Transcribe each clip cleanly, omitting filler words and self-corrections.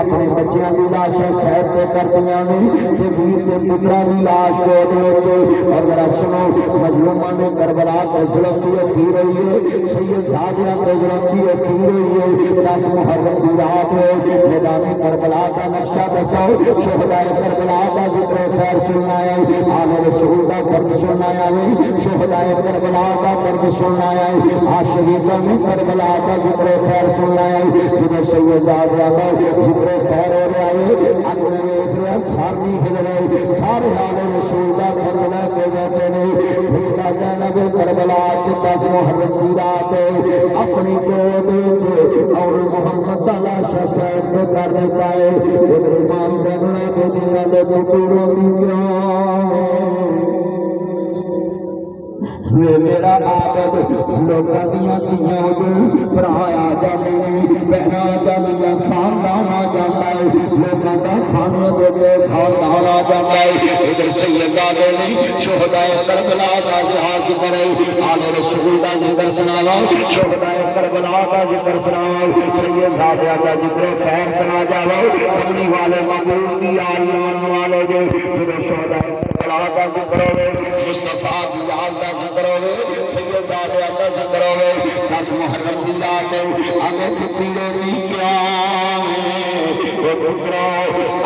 اپنے بچیاں کی لاشیں سیر سے کرتیاں نہیں تے ویر دے پتراں دی لاش کو دے اور ذرا سنو مظلوماں نے کربلا تے ظلم دی اخیر ہوئی ہے سید زادیاں تے ظلم دی اخیر ہوئی ہے 10 محرم دی رات ہے میدان کربلا کا نقشہ دسو شہداء کربلا کا ذکر خیر سننا ہے آل رسول کا درد سننا ہے شہداء کربلا کا درد سننا ہے عاشقوں نے کربلا کا ذکر خیر سننا ہے جنہیں سید زادیاں کا ذکر خیر ہو رہا ہے اپنے میں ساری ہجرے سارے آل رسول کا فرمان کے بیٹھے نے خدا زینب کربلا کے 10 محرم کی رات اپنی گود اور محمد تعالی شہید کو کر دیتا ہے امام دینا کے دنیا دے پوروں کی میرا عابد لوگوں دیا تیاں پرایا جانے بہنا جانے خاندان آ جاتا ہے لوگوں کا خاندان آ جاتا ہے ادھر سیدزادے نے شہداء کربلا کا ذکر کرے آل رسول کا ذکر سناوا شہداء کربلا کا ذکر سناوا سیدزادے کا ذکر خیر سنا جاوا اپنی والے مقبول دی آل من والے جو شہداء کربلا کا ذکر ہوے مصطفیٰ کی یاد کا ذکر ہوے سید زادے کا ذکر ہوے 10 محرم کی رات آگے پتیلے نہیں کیا پترا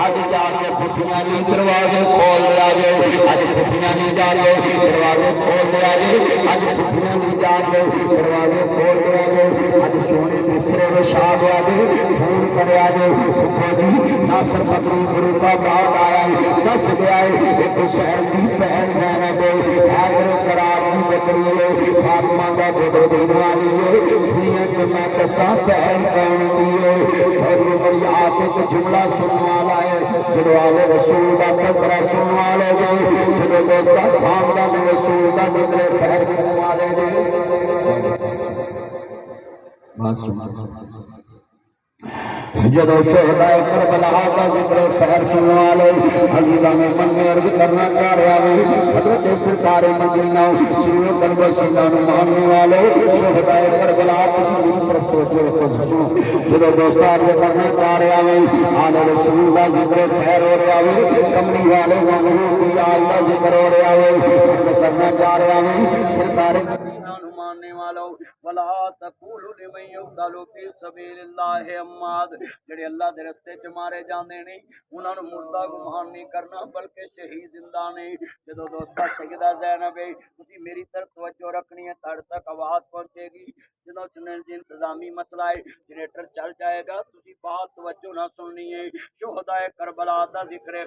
اج جا کے پتھیاں نہیں دروازے کھول دیا جے اج پتھیاں نہیں جا کے دروازے کھول دیا جے اج پتھیاں نہیں جا کے دروازے کھول دیا جے اج سونے بسترے وچھا دیا جے فون کریا جے پتھو جی ناصر فضلی گرو کا بات آیا دس گیا ہے ایک حسین کی بہن ہے دے حیدر قرار کی بچری ہے فاطمہ کا دو دین والی ہے دنیا کے میں کسا بہن کون دی ہے پھر مریات ایک جملہ سننے والا ہے جدو آلے رسول کا تذکرہ سننے والے دے جدو دوستا خاندان رسول کا ذکر خیر سننے والے دے جدو شہداء کربلا کا ذکر خیر سننے والے عزیزاں میں من میں عرض کرنا چاہ رہا ہے حضرت سرکار مدینہ سنو قلب سنہ ماننے والے شہداء کربلا کسی بھی طرف توجہ رکھو سنو جدو دوستاں عرض کرنا چاہ رہا ہے آل رسول کا ذکر خیر ہو رہا ہے کملی والے مغرور کی آل کا ذکر ہو رہا ہے عرض کرنا چاہ رہا ہے سرکار ماننے والوں ولا تقولوا لمن يقتل في سبيل الله اموات جڑے اللہ دے رستے چ مارے جاندے نے انہاں نوں مردہ گمان نہیں کرنا بلکہ شہید زندہ نے جدوں دوستا سیدہ زینب تسی میری طرف توجہ رکھنی ہے تہاڈے تک آواز پہنچے گی جدوں چنل انتظامی مسئلہ ہے جنریٹر چل جائے گا تسی بات توجہ نہ سننی ہے شہداء کربلا دا ذکر